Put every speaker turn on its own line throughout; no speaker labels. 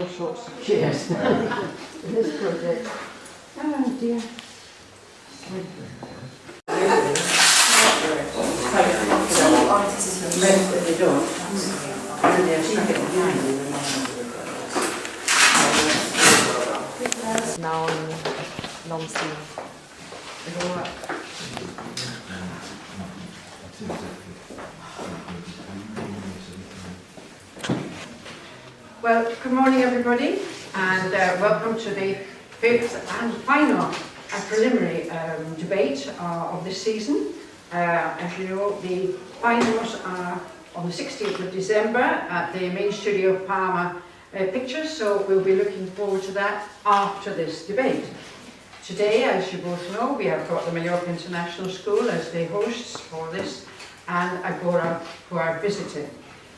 all sorts of cheers in this project. Oh dear. They don't.
Now non-steam.
Well, good morning everybody, and welcome to the fifth and final preliminary debate of this season. As you know, the finals are on the 16th of December at the main studio of Palma Pictures, so we'll be looking forward to that after this debate. Today, as you both know, we have got the Mallorca International School as the hosts for this, and Agora, who are visiting.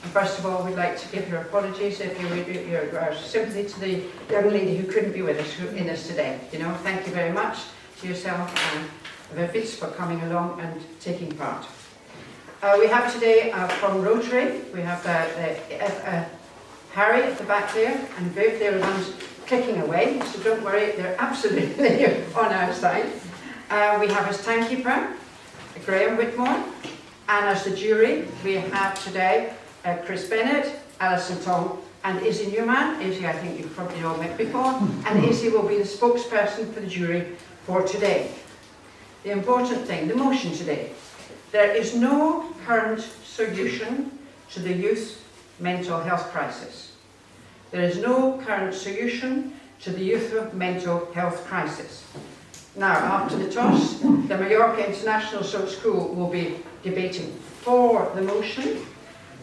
And first of all, we'd like to give your apologies if you would, your sympathy to the young lady who couldn't be with us in us today. You know, thank you very much to yourself and Vivis for coming along and taking part. We have today from Rotary, we have Harry at the back there, and Viv, they're the ones clicking away, so don't worry, they're absolutely on our side. We have as timekeeper, Graham Whitmore, and as the jury, we have today Chris Bennett, Alison Tong, and Izzy Newman. Izzy, I think you've probably all met before, and Izzy will be the spokesperson for the jury for today. The important thing, the motion today, there is no current solution to the youth mental health crisis. There is no current solution to the youth mental health crisis. Now, after the toss, the Mallorca International School will be debating for the motion,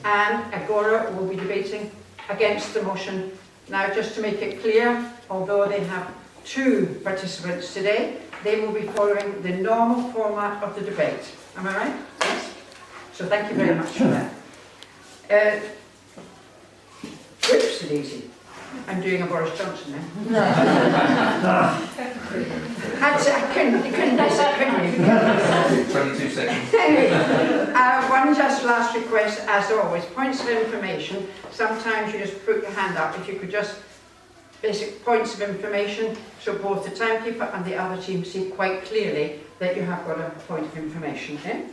and Agora will be debating against the motion. Now, just to make it clear, although they have two participants today, they will be following the normal format of the debate. Am I right? Yes? So thank you very much for that. Whoops, it easy. I'm doing a Boris Johnson now. I couldn't miss it, couldn't you?
22 seconds.
One just last request, as always, points of information. Sometimes you just put your hand up. If you could just, basic points of information, so both the timekeeper and the other team see quite clearly that you have got a point of information. Okay?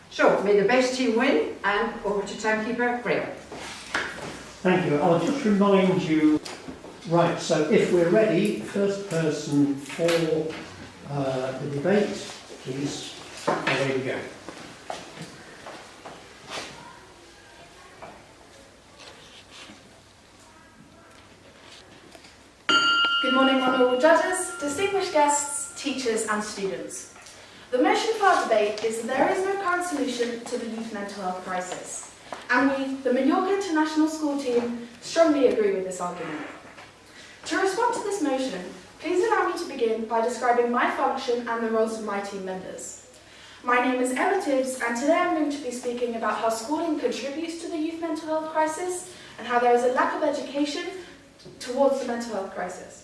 So, may the best team win, and over to timekeeper Graham.
Thank you. I'll just remind you, right, so if we're ready, first person for the debate, please, away we go.
Good morning, honourable judges, distinguished guests, teachers and students. The motion for our debate is that there is no current solution to the youth mental health crisis. And we, the Mallorca International School team, strongly agree with this argument. To respond to this motion, please allow me to begin by describing my function and the roles of my team members. My name is Emma Tibbs, and today I'm going to be speaking about how schooling contributes to the youth mental health crisis and how there is a lack of education towards the mental health crisis.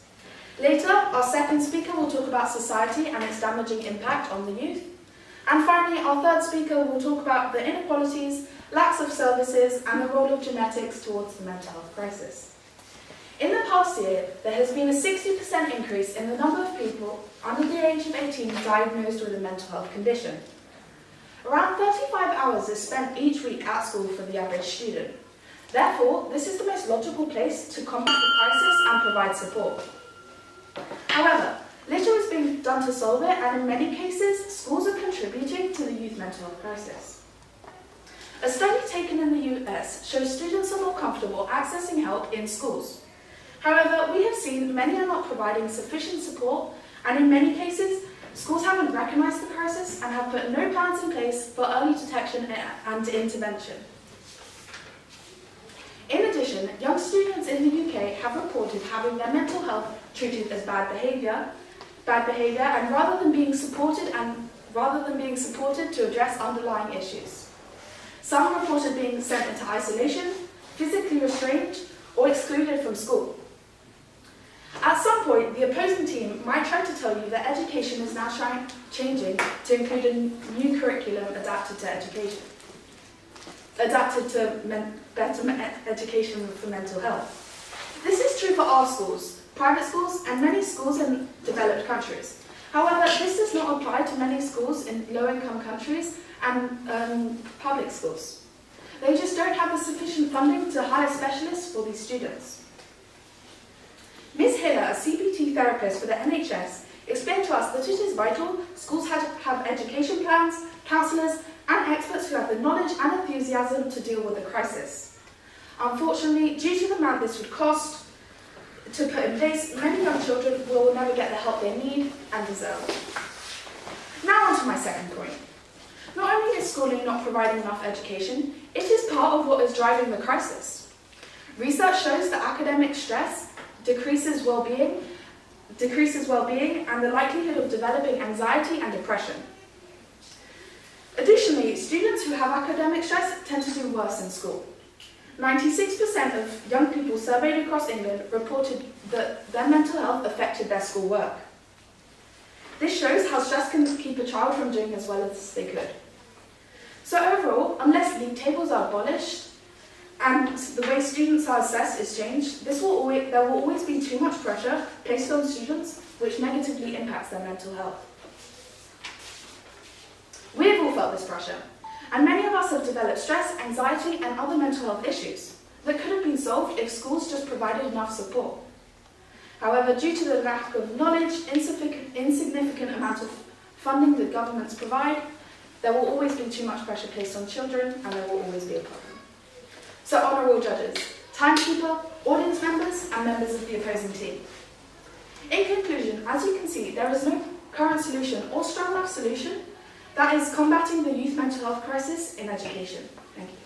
Later, our second speaker will talk about society and its damaging impact on the youth. And finally, our third speaker will talk about the inequalities, lacks of services, and the role of genetics towards the mental health crisis. In the past year, there has been a 60% increase in the number of people under the age of 18 diagnosed with a mental health condition. Around 35 hours is spent each week at school for the average student. Therefore, this is the most logical place to combat the crisis and provide support. However, little is being done to solve it, and in many cases, schools are contributing to the youth mental health crisis. A study taken in the US shows students are more comfortable accessing help in schools. However, we have seen many are not providing sufficient support, and in many cases, schools haven't recognised the crisis and have put no plans in place for early detection and intervention. In addition, young students in the UK have reported having their mental health treated as bad behaviour, and rather than being supported to address underlying issues. Some reported being sent into isolation, physically restrained, or excluded from school. At some point, the opposing team might try to tell you that education is now changing to include a new curriculum adapted to better education for mental health. This is true for our schools, private schools, and many schools in developed countries. However, this does not apply to many schools in low-income countries and public schools. They just don't have the sufficient funding to hire specialists for these students. Ms. Hiller, a CBT therapist for the NHS, explained to us that it is vital schools have education plans, counsellors, and experts who have the knowledge and enthusiasm to deal with the crisis. Unfortunately, due to the amount this would cost to put in place, many young children will never get the help they need and deserve. Now on to my second point. Not only is schooling not providing enough education, it is part of what is driving the crisis. Research shows that academic stress decreases well-being and the likelihood of developing anxiety and depression. Additionally, students who have academic stress tend to do worse in school. 96% of young people surveyed across England reported that their mental health affected their schoolwork. This shows how stress can keep a child from doing as well as they could. So overall, unless league tables are abolished and the way students are assessed is changed, there will always be too much pressure placed on students, which negatively impacts their mental health. We have all felt this pressure, and many of us have developed stress, anxiety, and other mental health issues that could have been solved if schools just provided enough support. However, due to the lack of knowledge, insignificant amount of funding that governments provide, there will always be too much pressure placed on children, and there will always be a problem. So, honourable judges, timekeeper, audience members, and members of the opposing team. In conclusion, as you can see, there is no current solution or strong enough solution that is combating the youth mental health crisis in education. Thank you.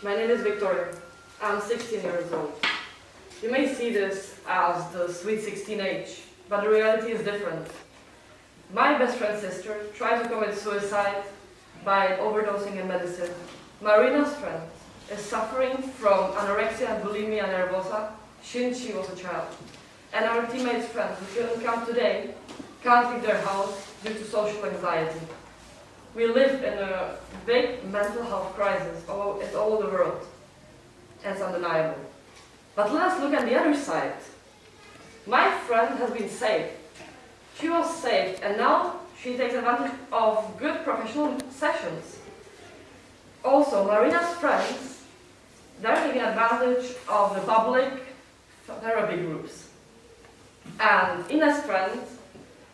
My name is Victoria. I'm 16 years old. You may see this as the sweet 16 age, but the reality is different. My best friend's sister tried to commit suicide by overdosing in medicine. Marina's friend is suffering from anorexia and bulimia nervosa since she was a child. And our teammate's friend who couldn't come today can't leave their house due to social anxiety. We live in a big mental health crisis all over the world. It's undeniable. But let's look at the other side. My friend has been saved. She was saved, and now she takes advantage of good professional sessions. Also, Marina's friends, they're taking advantage of the public therapy groups. And Ina's friend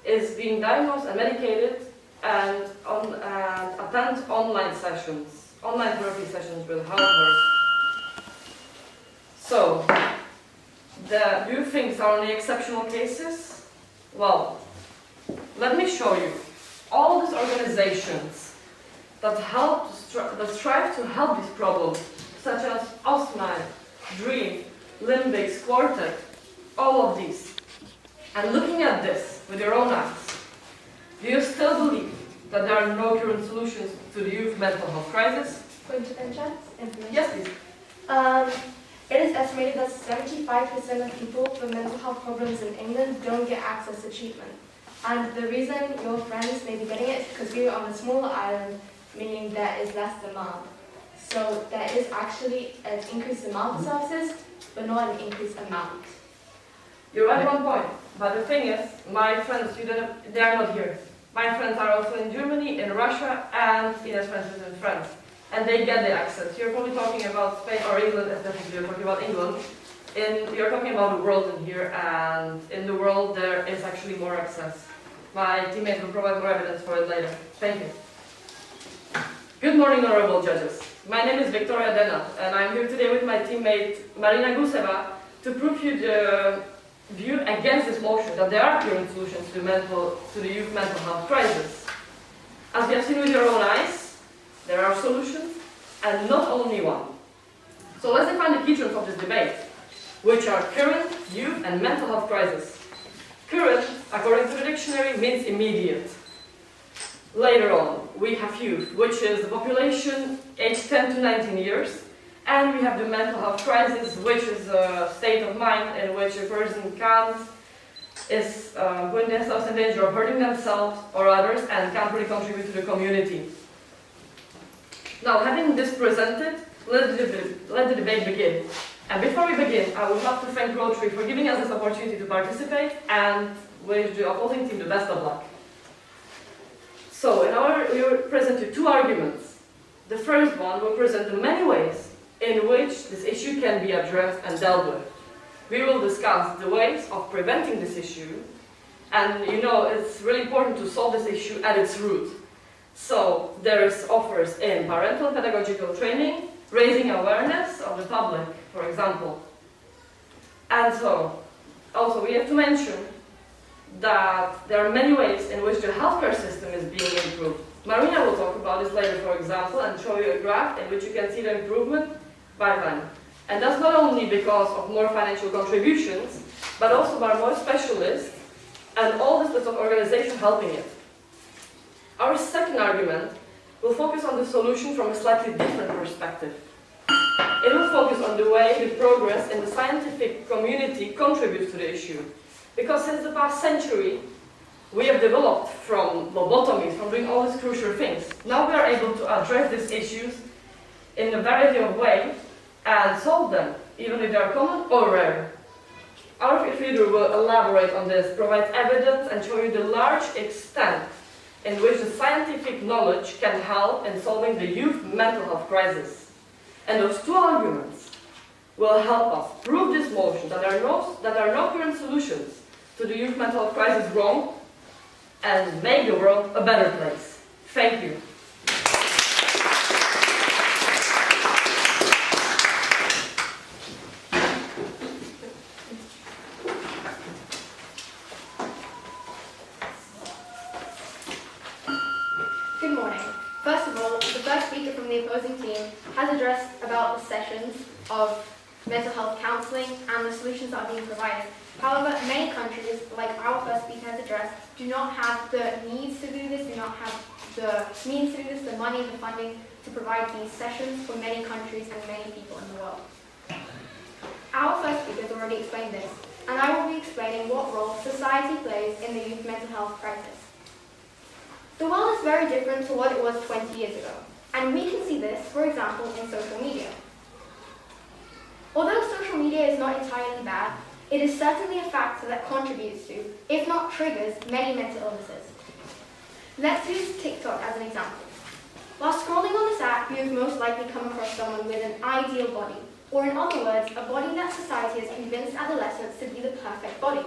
is being diagnosed and medicated and attend online therapy sessions with housework. So, do you think these are only exceptional cases? Well, let me show you. All these organizations that strive to help these problems, such as Osman, Dream, Limbics, Quartet, all of these. And looking at this with your own eyes, do you still believe that there are no current solutions to the youth mental health crisis?
Point of interest, information.
Yes, please.
It is estimated that 75% of people with mental health problems in England don't get access to treatment. And the reason your friends may be getting it is because we are on a smaller island, meaning there is less demand. So there is actually an increased demand for services, but not an increased amount.
You're at one point, but the thing is, my friends, they are not here. My friends are also in Germany, in Russia, and Ina's friends is in France. And they get the access. You're probably talking about Spain or England, especially you're talking about England. You're talking about the world in here, and in the world there is actually more access. My teammates will provide more evidence for it later. Thank you. Good morning, honorable judges. My name is Victoria Dena, and I'm here today with my teammate Marina Guseva to prove you the view against this motion that there are current solutions to the youth mental health crisis. As you have seen with your own eyes, there are solutions, and not only one. So let's define the key terms of this debate, which are current, youth, and mental health crisis. Current, according to the dictionary, means immediate. Later on, we have youth, which is the population aged 10 to 19 years, and we have the mental health crisis, which is a state of mind in which a person is putting themselves in danger of hurting themselves or others and can't really contribute to the community. Now, having this presented, let the debate begin. And before we begin, I would love to thank Rotary for giving us this opportunity to participate and wish the opposing team the best of luck. So, we will present you two arguments. The first one will present the many ways in which this issue can be addressed and dealt with. We will discuss the ways of preventing this issue, and it's really important to solve this issue at its root. So, there is offers in parental pedagogical training, raising awareness of the public, for example. And so, also we have to mention that there are many ways in which the healthcare system is being improved. Marina will talk about this later, for example, and show you a graph in which you can see the improvement by then. And that's not only because of more financial contributions, but also by more specialists and all the sorts of organizations helping it. Our second argument will focus on the solution from a slightly different perspective. It will focus on the way the progress in the scientific community contributes to the issue. Because since the past century, we have developed from lobotomies, from doing all these crucial things. Now we are able to address these issues in a variety of ways and solve them, even if they are common or rare. Our fifth reader will elaborate on this, provide evidence and show you the large extent in which the scientific knowledge can help in solving the youth mental health crisis. And those two arguments will help us prove this motion that there are no current solutions to the youth mental health crisis wrong and make the world a better place. Thank you.
Good morning. First of all, the first speaker from the opposing team has addressed about the sessions of mental health counselling and the solutions that are being provided. However, many countries, like our first speaker has addressed, do not have the needs to do this, do not have the means to do this, the money, the funding to provide these sessions for many countries and many people in the world. Our first speaker has already explained this, and I will be explaining what role society plays in the youth mental health crisis. The world is very different to what it was 20 years ago, and we can see this, for example, in social media. Although social media is not entirely bad, it is certainly a factor that contributes to, if not triggers, many mental illnesses. Let's use TikTok as an example. While scrolling on this app, you have most likely come across someone with an ideal body, or in other words, a body that society has convinced adolescents to be the perfect body.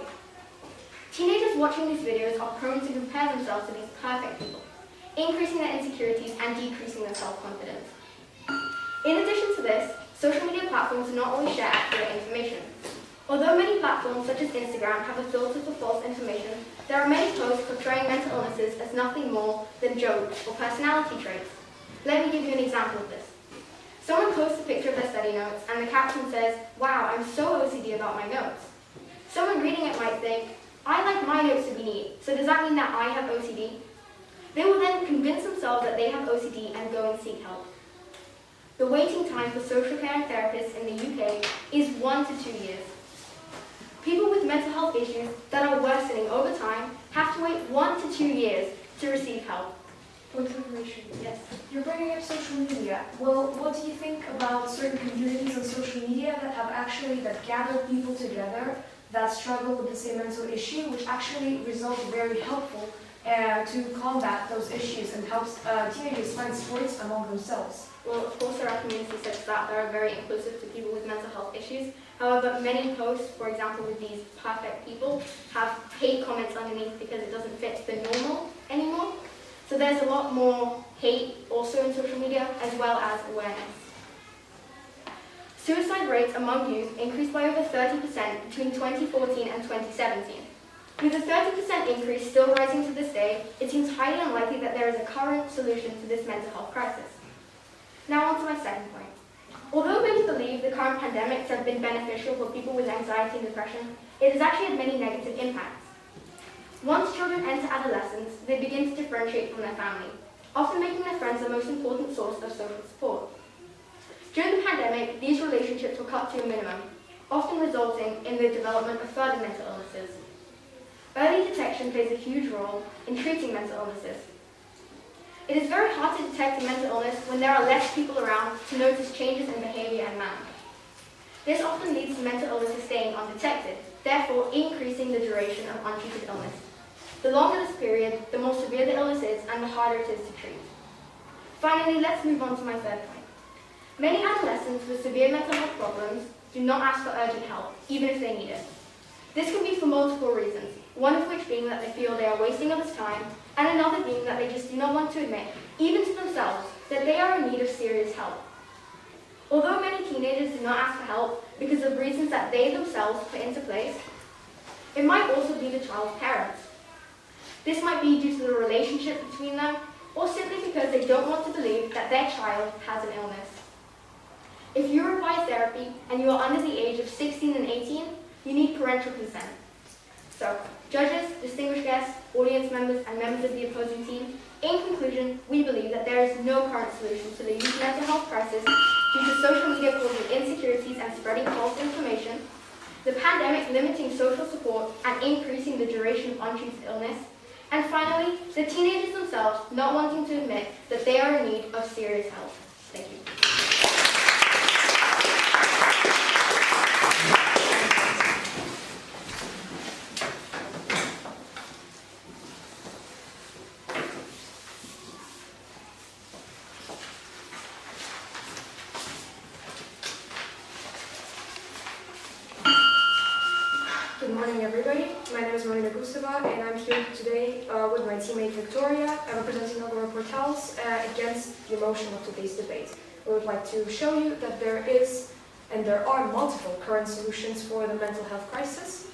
Teenagers watching these videos are prone to compare themselves to these perfect people, increasing their insecurities and decreasing their self-confidence. In addition to this, social media platforms do not always share accurate information. Although many platforms such as Instagram have a filter for false information, there are many posts portraying mental illnesses as nothing more than jokes or personality traits. Let me give you an example of this. Someone posts a picture of their study notes and the caption says, "Wow, I'm so OCD about my notes." Someone reading it might think, "I like my notes to be neat, so does that mean that I have OCD?" They will then convince themselves that they have OCD and go and seek help. The waiting time for social care and therapists in the UK is 1 to 2 years. People with mental health issues that are worsening over time have to wait 1 to 2 years to receive help.
Point of information.
Yes.
You're bringing up social media. Well, what do you think about certain communities on social media that gather people together that struggle with the same mental issue, which actually results very helpful to combat those issues and helps teenagers find supports among themselves?
Well, of course, there are communities such as that are very inclusive to people with mental health issues. However, many posts, for example, with these perfect people, have hate comments underneath because it doesn't fit the normal anymore. So there's a lot more hate also in social media, as well as awareness. Suicide rates among youth increased by over 30% between 2014 and 2017. With a 30% increase still rising to this day, it seems highly unlikely that there is a current solution to this mental health crisis. Now on to my second point. Although many believe the current pandemics have been beneficial for people with anxiety and depression, it has actually had many negative impacts. Once children enter adolescence, they begin to differentiate from their family, often making their friends the most important source of social support. During the pandemic, these relationships were cut to a minimum, often resulting in the development of further mental illnesses. Early detection plays a huge role in treating mental illnesses. It is very hard to detect a mental illness when there are less people around to notice changes in behavior and manner. This often leads to mental illnesses staying undetected, therefore increasing the duration of untreated illness. The longer this period, the more severe the illness is and the harder it is to treat. Finally, let's move on to my third point. Many adolescents with severe mental health problems do not ask for urgent help, even if they need it. This can be for multiple reasons, one of which being that they feel they are wasting others' time, and another being that they just do not want to admit, even to themselves, that they are in need of serious help. Although many teenagers do not ask for help because of reasons that they themselves put into place, it might also be the child's parents. This might be due to the relationship between them, or simply because they don't want to believe that their child has an illness. If you require therapy and you are under the age of 16 and 18, you need parental consent. So, judges, distinguished guests, audience members, and members of the opposing team, in conclusion, we believe that there is no current solution to the youth mental health crisis due to social media causing insecurities and spreading false information, the pandemic limiting social support and increasing the duration of untreated illness, and finally, the teenagers themselves not wanting to admit that they are in need of serious help. Thank you.
Good morning, everybody. My name is Marina Gustava, and I'm here today with my teammate Victoria, representing Agora Portals against the motion of today's debate. We would like to show you that there is and there are multiple current solutions for the mental health crisis.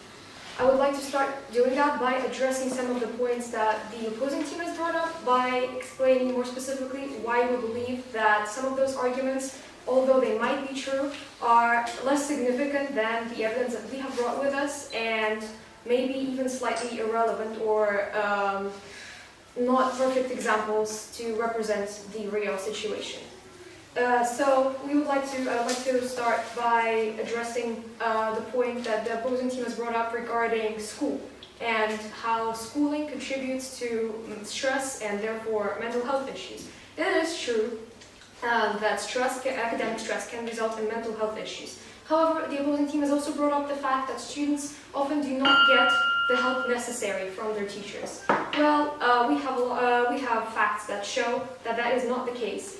I would like to start doing that by addressing some of the points that the opposing team has brought up, by explaining more specifically why we believe that some of those arguments, although they might be true, are less significant than the evidence that we have brought with us, and maybe even slightly irrelevant or not perfect examples to represent the real situation. So we would like to start by addressing the point that the opposing team has brought up regarding school and how schooling contributes to stress and therefore mental health issues. It is true that academic stress can result in mental health issues. However, the opposing team has also brought up the fact that students often do not get the help necessary from their teachers. Well, we have facts that show that that is not the case.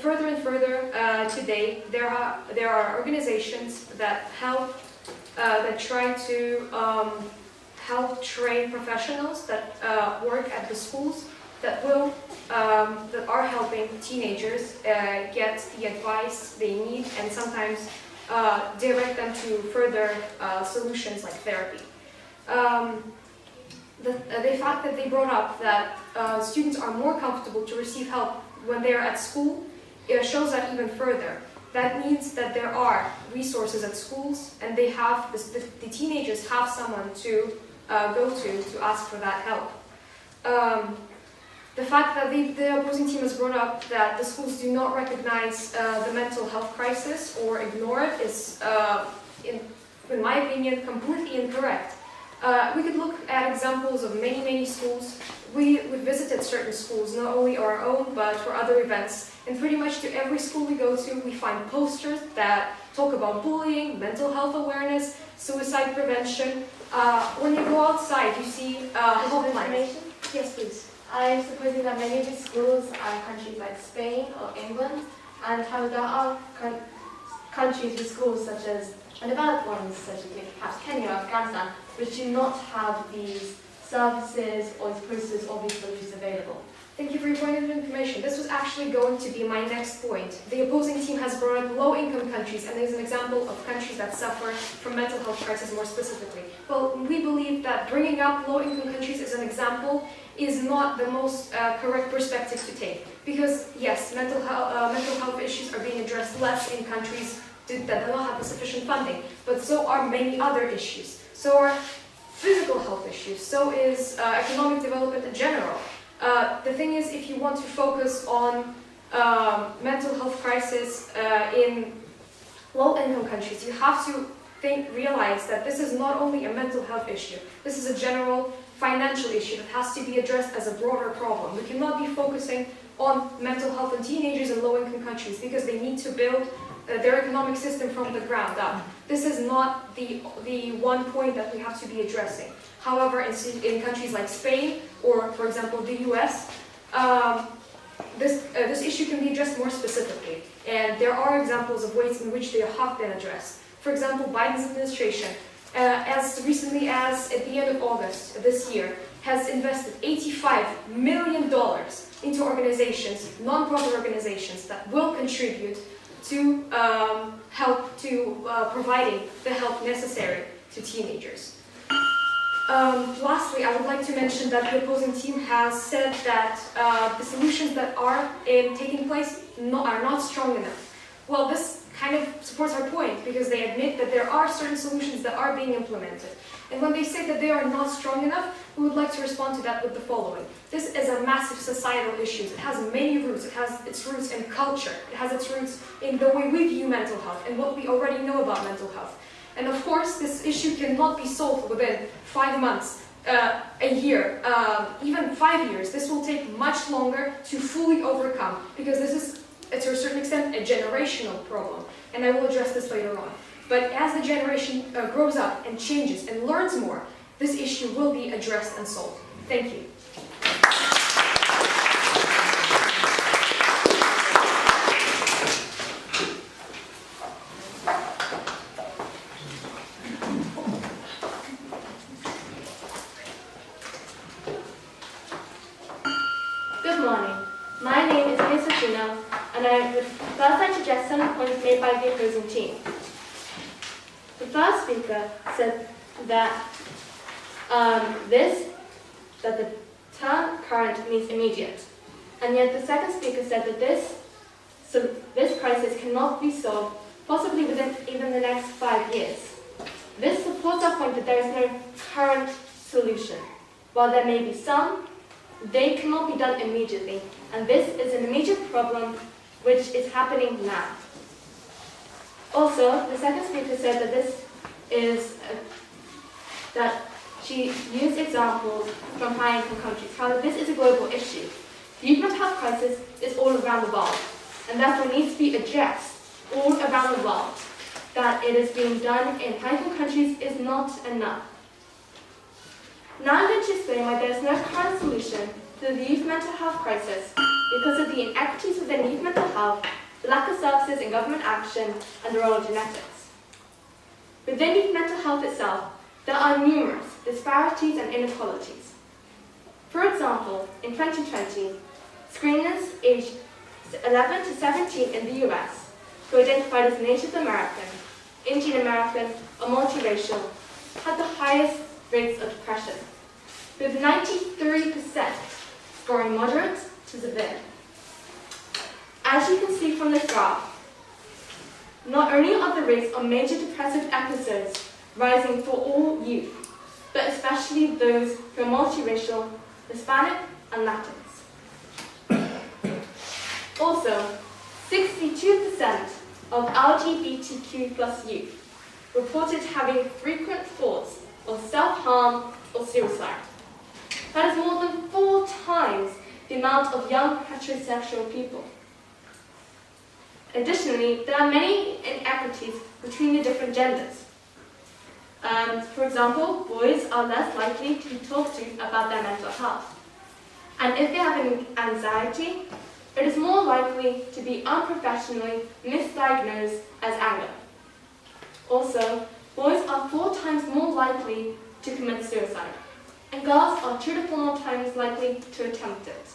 Further and further today, there are organizations that help that try to help train professionals that work at the schools that are helping teenagers get the advice they need and sometimes direct them to further solutions like therapy. The fact that they brought up that students are more comfortable to receive help when they are at school shows that even further. That means that there are resources at schools, and they have the teenagers have someone to go to ask for that help. The fact that the opposing team has brought up that the schools do not recognize the mental health crisis or ignore it is, in my opinion, completely incorrect. We could look at examples of many schools. We visited certain schools, not only our own, but for other events. And pretty much to every school we go to, we find posters that talk about bullying, mental health awareness, suicide prevention. When you go outside, you see hotlines. Yes, please.
I'm supposing that many of these schools are countries like Spain or England, and how there are countries with schools such as undeveloped ones, such as perhaps Kenya or Afghanistan, which do not have these services or these posters or these solutions available.
Thank you for your point of information. This was actually going to be my next point. The opposing team has brought up low-income countries, and there's an example of countries that suffer from mental health crisis more specifically. Well, we believe that bringing up low-income countries as an example is not the most correct perspective to take. Because yes, mental health issues are being addressed less in countries that do not have the sufficient funding, but so are many other issues. So are physical health issues, so is economic development in general. The thing is, if you want to focus on mental health crisis in low-income countries, you have to realize that this is not only a mental health issue, this is a general financial issue that has to be addressed as a broader problem. We cannot be focusing on mental health in teenagers in low-income countries because they need to build their economic system from the ground up. This is not the one point that we have to be addressing. However, in countries like Spain or, for example, the US, this issue can be addressed more specifically. And there are examples of ways in which they have been addressed. For example, Biden's administration, as recently as at the end of August this year, has invested $85 million into organizations, non-profit organizations, that will contribute to help to providing the help necessary to teenagers. Lastly, I would like to mention that the opposing team has said that the solutions that are taking place are not strong enough. Well, this kind of supports our point because they admit that there are certain solutions that are being implemented. And when they say that they are not strong enough, we would like to respond to that with the following. This is a massive societal issue. It has many roots. It has its roots in culture. It has its roots in the way we view mental health and what we already know about mental health. And of course, this issue cannot be solved within 5 months, a year, even 5 years. This will take much longer to fully overcome because this is, to a certain extent, a generational problem. And I will address this later on. But as the generation grows up and changes and learns more, this issue will be addressed and solved. Thank you.
Good morning. My name is Lisa, and I would first like to address some points made by the opposing team. The first speaker said that the term current means immediate, and yet the second speaker said that this crisis cannot be solved possibly within even the next 5 years. This supports our point that there is no current solution. While there may be some, they cannot be done immediately, and this is an immediate problem which is happening now. Also, the second speaker said that this is that she used examples from high-income countries. However, this is a global issue. The youth mental health crisis is all around the world, and therefore needs to be addressed all around the world. That it is being done in high-income countries is not enough. Now I'm going to explain why there is no current solution to the youth mental health crisis because of the inequities within youth mental health, the lack of services in government action, and the role of genetics. Within youth mental health itself, there are numerous disparities and inequalities. For example, in 2020, screeners aged 11 to 17 in the US who identified as Native American, Indian American, or multiracial had the highest rates of depression, with 93% scoring moderate to severe. As you can see from this graph, not only are the rates of major depressive episodes rising for all youth, but especially those who are multiracial, Hispanic, and Latinx. Also, 62% of LGBTQ+ youth reported having frequent thoughts of self-harm or suicide. That is more than 4 times the amount of young heterosexual people. Additionally, there are many inequities between the different genders. For example, boys are less likely to be talked to about their mental health. And if they have an anxiety, it is more likely to be unprofessionally misdiagnosed as anger. Also, boys are 4 times more likely to commit suicide, and girls are 2 to 4 times likely to attempt it.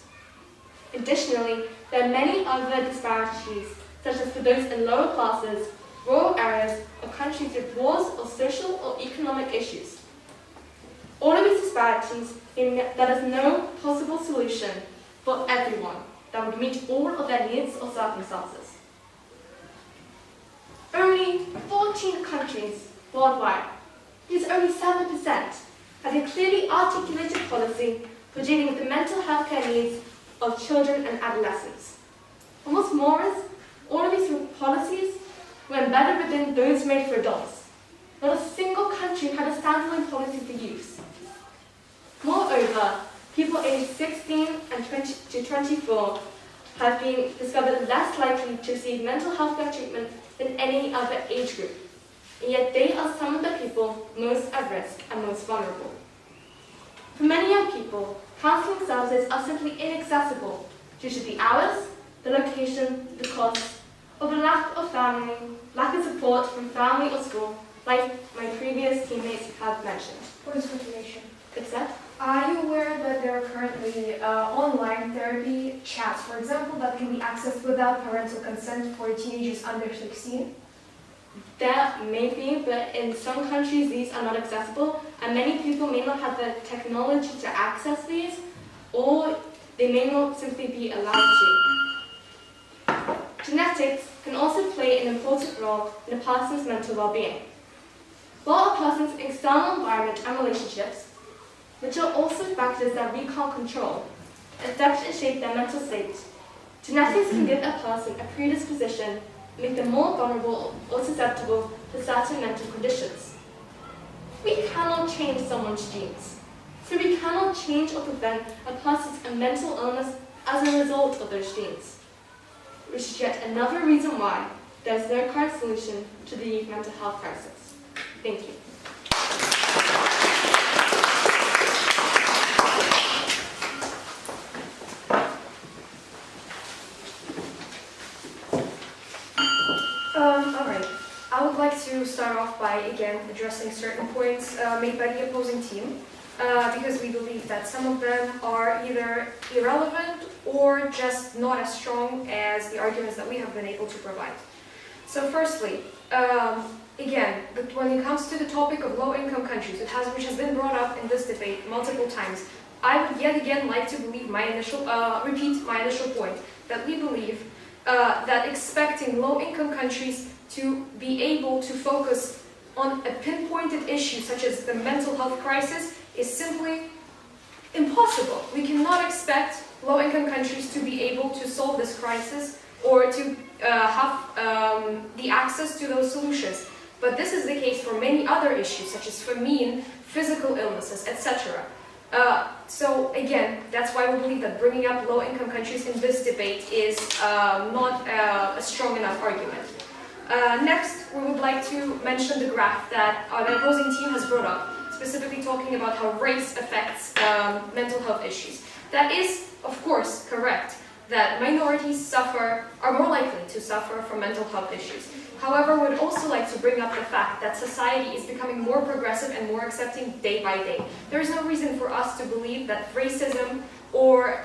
Additionally, there are many other disparities, such as for those in lower classes, rural areas, or countries with wars or social or economic issues. All of these disparities mean that there is no possible solution for everyone that would meet all of their needs or circumstances. Only 14 countries worldwide, this is only 7%, has a clearly articulated policy for dealing with the mental health care needs of children and adolescents. And what's more is, all of these policies were embedded within those made for adults. Not a single country had a standalone policy for youth. Moreover, people aged 16 and 20 to 24 have been discovered less likely to receive mental health care treatment than any other age group. And yet they are some of the people most at risk and most vulnerable. For many young people, counselling services are simply inaccessible due to the hours, the location, the cost, or the lack of support from family or school, like my previous teammates have mentioned.
Point of information.
Except,
Are you aware that there are currently online therapy chats, for example, that can be accessed without parental consent for teenagers under 16?
there may be, but in some countries these are not accessible, and many people may not have the technology to access these, or they may not simply be allowed to. Genetics can also play an important role in a person's mental well-being. While a person's external environment and relationships, which are also factors that we can't control, affect and shape their mental state, genetics can give a person a predisposition, make them more vulnerable or susceptible to certain mental conditions. We cannot change someone's genes, so we cannot change or prevent a person's mental illness as a result of those genes, which is yet another reason why there is no current solution to the youth mental health crisis. Thank you.
Alright, I would like to start off by again addressing certain points made by the opposing team, because we believe that some of them are either irrelevant or just not as strong as the arguments that we have been able to provide. So firstly, again, when it comes to the topic of low-income countries, which has been brought up in this debate multiple times, I would yet again like to repeat my initial point, that we believe that expecting low-income countries to be able to focus on a pinpointed issue such as the mental health crisis is simply impossible. We cannot expect low-income countries to be able to solve this crisis or to have the access to those solutions. But this is the case for many other issues such as famine, physical illnesses, etc. So again, that's why we believe that bringing up low-income countries in this debate is not a strong enough argument. Next, we would like to mention the graph that the opposing team has brought up, specifically talking about how race affects mental health issues. That is, of course, correct, that minorities are more likely to suffer from mental health issues. However, we would also like to bring up the fact that society is becoming more progressive and more accepting day by day. There is no reason for us to believe that racism or,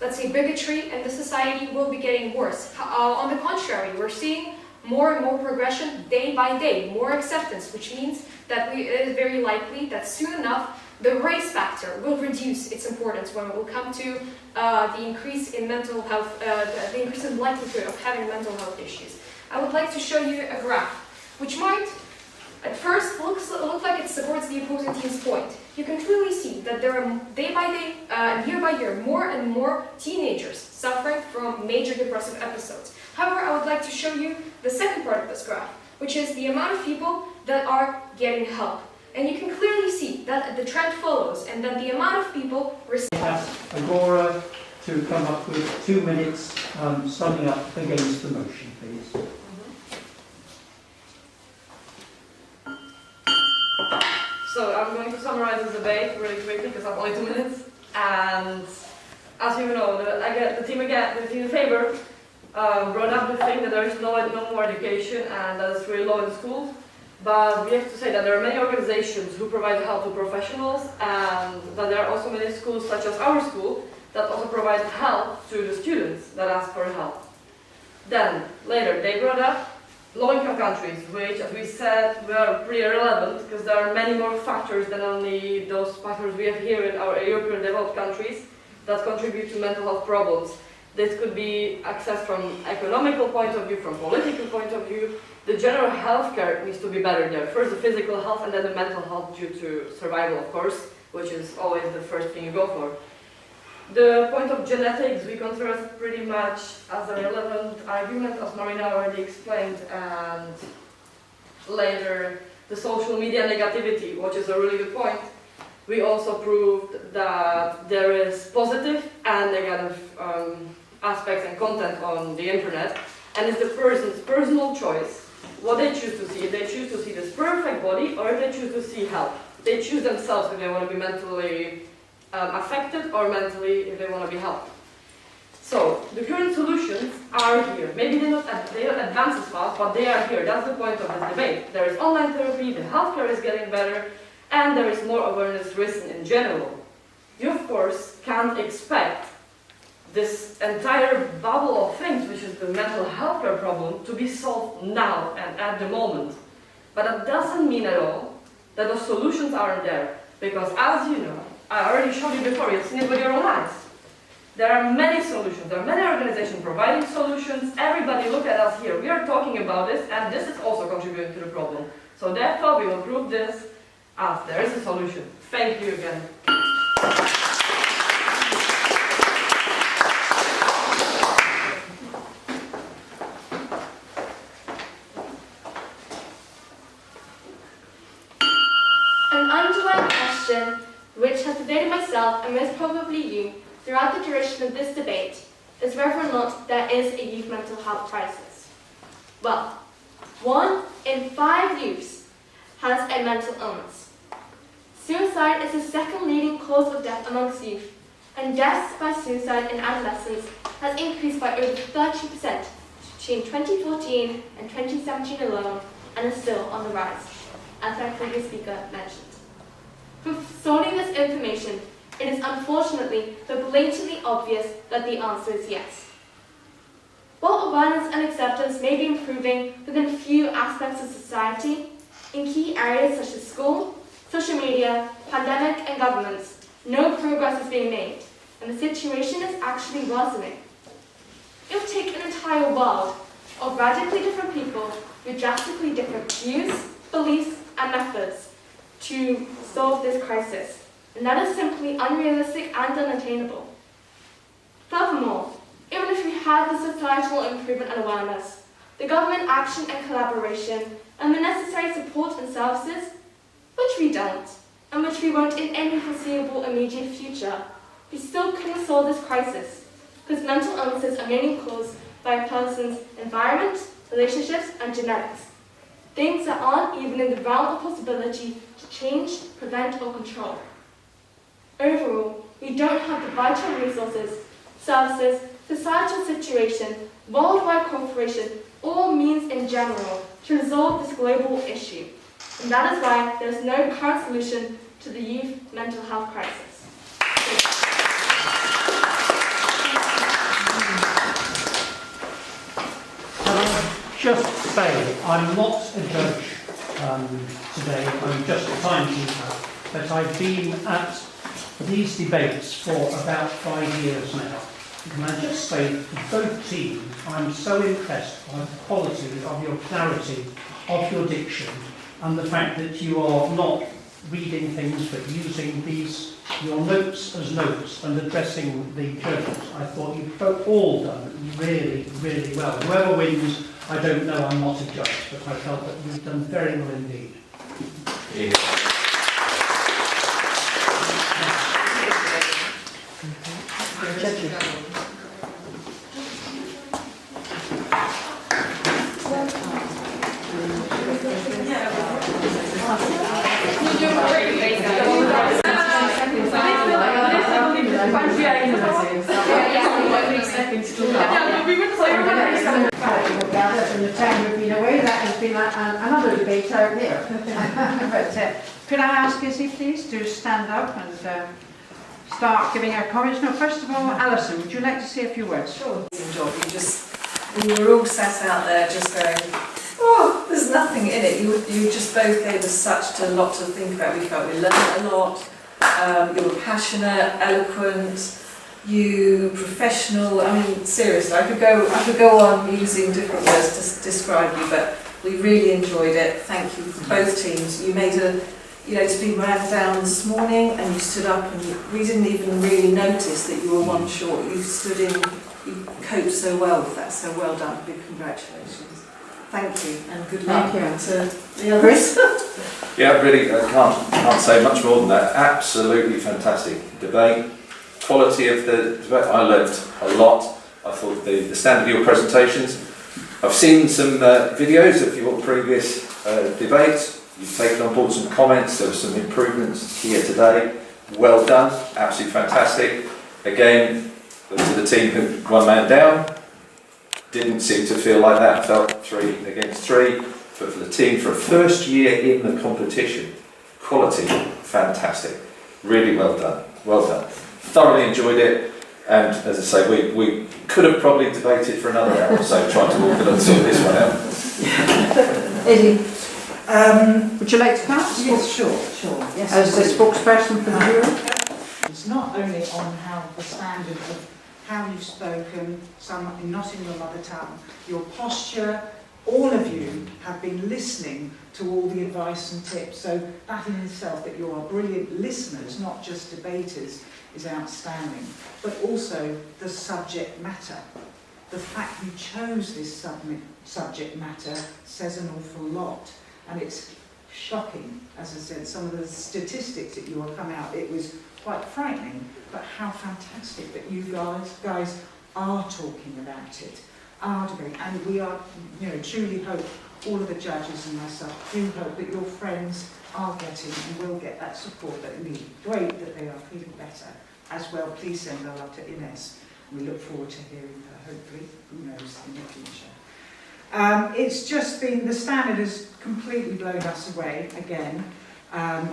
let's say, bigotry in the society will be getting worse. On the contrary, we're seeing more and more progression day by day, more acceptance, which means that it is very likely that soon enough the race factor will reduce its importance when it will come to the increase in mental health, the increase in likelihood of having mental health issues. I would like to show you a graph, which might, at first, look like it supports the opposing team's point. You can clearly see that there are day by day, year by year, more and more teenagers suffering from major depressive episodes. However, I would like to show you the second part of this graph, which is the amount of people that are getting help. And you can clearly see that the trend follows and that the amount of people receive.
Ask Agora to come up with 2 minutes summing up against the motion, please.
So I'm going to summarize the debate really quickly because I have only 2 minutes. And as you know, the team in favor brought up the thing that there is no more education and that it's really low in schools. But we have to say that there are many organizations who provide help to professionals, and that there are also many schools, such as our school, that also provide help to the students that ask for help. Then, later, they brought up low-income countries, which, as we said, were pretty irrelevant, because there are many more factors than only those factors we have here in our European developed countries that contribute to mental health problems. This could be accessed from economical point of view, from political point of view. the general healthcare needs to be better there. First the physical health and then the mental health due to survival, of course, which is always the first thing you go for. The point of genetics we consider pretty much as a relevant argument, as Marina already explained, and later the social media negativity, which is a really good point. We also proved that there is positive and negative aspects and content on the internet, and it's the person's personal choice what they choose to see. If they choose to see this perfect body, or if they choose to see health. They choose themselves if they want to be mentally affected or mentally if they want to be healthy. So the current solutions are here. Maybe they don't advance as fast, but they are here. That's the point of this debate. There is online therapy, the healthcare is getting better, and there is more awareness risen in general. You of course can't expect this entire bubble of things, which is the mental health care problem, to be solved now and at the moment. But that doesn't mean at all that the solutions aren't there. Because as you know, I already showed you before, you've seen it with your own eyes. There are many solutions, there are many organizations providing solutions. Everybody look at us here. We are talking about this, and this is also contributing to the problem. So therefore we will prove this as there is a solution. Thank you again.
An underlying question which has evaded myself and most probably you throughout the duration of this debate is whether or not there is a youth mental health crisis. Well, 1 in 5 youths has a mental illness. Suicide is the second leading cause of death amongst youth, and deaths by suicide in adolescents has increased by over 30% between 2014 and 2017 alone, and is still on the rise, as my previous speaker mentioned. From sorting this information, it is unfortunately but blatantly obvious that the answer is yes. While awareness and acceptance may be improving within a few aspects of society, in key areas such as school, social media, pandemic and governments, no progress is being made, and the situation is actually worsening. It will take an entire world of radically different people with drastically different views, beliefs and methods to solve this crisis, and that is simply unrealistic and unattainable. Furthermore, even if we had the societal improvement and awareness, the government action and collaboration, and the necessary support and services, which we don't, and which we won't in any foreseeable immediate future, we still couldn't solve this crisis, because mental illnesses are mainly caused by a person's environment, relationships, and genetics. Things that aren't even in the realm of possibility to change, prevent, or control. Overall, we don't have the vital resources, services, societal situation, worldwide cooperation, or means in general to resolve this global issue. And that is why there is no current solution to the youth mental health crisis.
Just say, I'm not a judge today, I'm just a timekeeper, but I've been at these debates for about 5 years now. Can I just say, for both teams, I'm so impressed by the quality of your clarity, of your diction, and the fact that you are not reading things but using your notes as notes and addressing the judges. I thought you've all done really, really well. Whoever wins, I don't know, I'm not a judge, but I felt that you've done very well indeed.
Yeah.
In the time we've been away, that has been another debate out there. But could I ask Izzy, please, to stand up and start giving our comments? No, first of all, Alison, would you like to say a few words?
Sure. We were all sat out there just going, oh, there's nothing in it. You just both gave us such a lot to think about. We felt we learned a lot. You were passionate, eloquent, you professional. I mean, seriously, I could go on using different words to describe you, but We really enjoyed it. Thank you for both teams. You made a, to be ran down this morning and you stood up and we didn't even really notice that you were one short. You stood in, you coped so well with that, so well done. Big congratulations. Thank you and good luck to the others.
Yeah, really, I can't say much more than that. Absolutely fantastic debate. Quality of the debate, I learnt a lot. I thought the standard of your presentations. I've seen some videos of your previous debates. You've taken on board some comments. There were some improvements here today. Well done, absolutely fantastic. Again, to the team who one man down, didn't seem to feel like that. Felt 3 against 3. But for the team, for a first year in the competition, quality, fantastic. Really well done. Well done. Thoroughly enjoyed it. And as I say, we could have probably debated for another hour or so trying to organise sort this one out.
Eddie, would you like to come?
Yes, sure. Yes,
As the spokesperson for the jury?
it's not only on how the standard of how you've spoken, some not in your mother tongue, your posture, all of you have been listening to all the advice and tips. So that in itself, that you are brilliant listeners, not just debaters, is outstanding. But also the subject matter. The fact you chose this subject matter says an awful lot. And it's shocking, as I said, some of the statistics that you will come out, it was quite frightening, but how fantastic that you guys are talking about it, are doing, and we are, truly hope, all of the judges and myself, do hope that your friends are getting and will get that support that they need. Great that they are feeling better. As well, please send our love to Ines. We look forward to hearing her, hopefully, who knows, in the future. It's just been, the standard has completely blown us away again.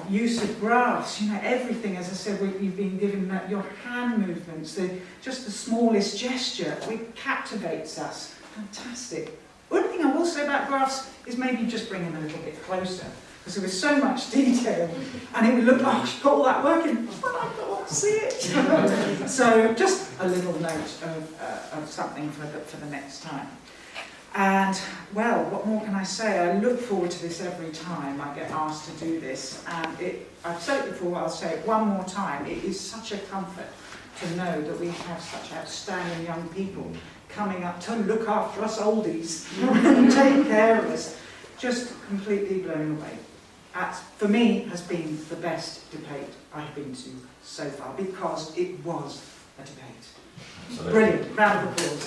Use of graphs, everything, as I said, you've been given that, your hand movements, just the smallest gesture, it captivates us. Fantastic. One thing I will say about graphs is maybe just bring them a little bit closer, because there was so much detail, and it would look like she's got all that working, but I can't see it. So just a little note of something for the next time. And, well, what more can I say? I look forward to this every time I get asked to do this. And I've said it before, I'll say it one more time. It is such a comfort to know that we have such outstanding young people coming up to look after us oldies and take care of us. Just completely blown away. That, for me, has been the best debate I've been to so far, because it was a debate.
Absolutely.
Brilliant. Round of applause.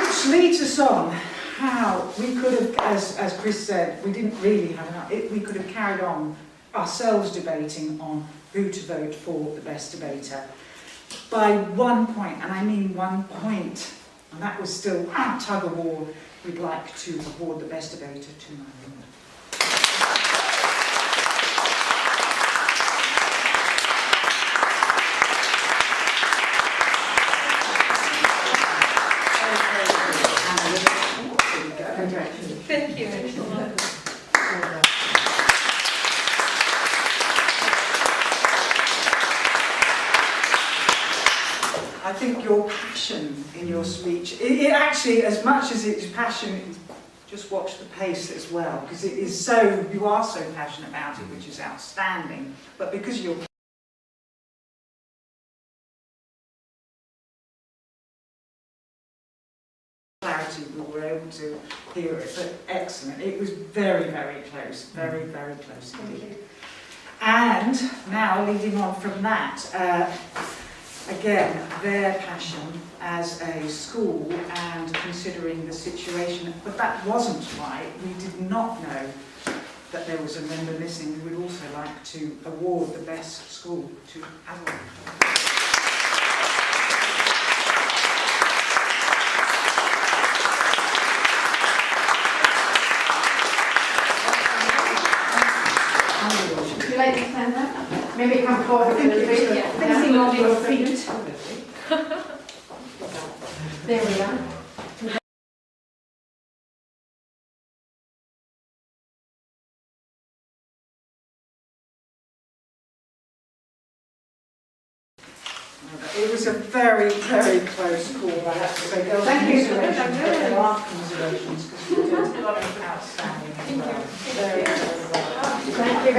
Which leads us on how we could have, as Chris said, we didn't really have enough. We could have carried on ourselves debating on who to vote for the best debater by 1 point, and I mean 1 point, and that was still tug of war. We'd like to award the best debater to Mallorca.
Thank you.
I think your passion in your speech, it actually, as much as it's passion, just watch the pace as well, because it is so, you are so passionate about it, which is outstanding, but because you're clarity, we were able to hear it, but excellent. It was very, very close, very, very close indeed. And now, leading on from that, again, their passion as a school and considering the situation, but that wasn't right. We did not know that there was a member missing. We would also like to award the best school to Agora.
Would you like to stand up?
Maybe come forward a little bit.
Yeah.
Facing on your feet. There we are.
It was a very, very close call, I have to say. There were commiserations, but there are commiserations because you did outstanding as well. Very, very well. Thank you.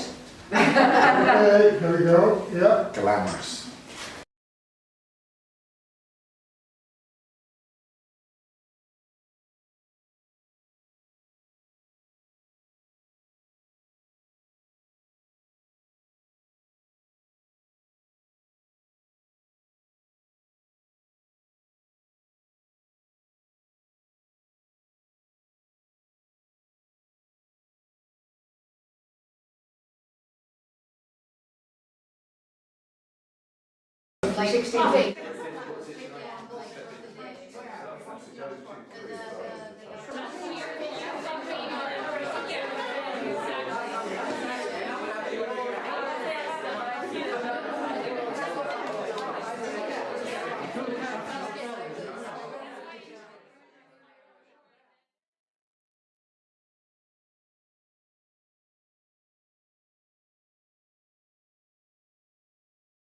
Okay, here we go. Yeah.
Glamorous.
Like 16 feet.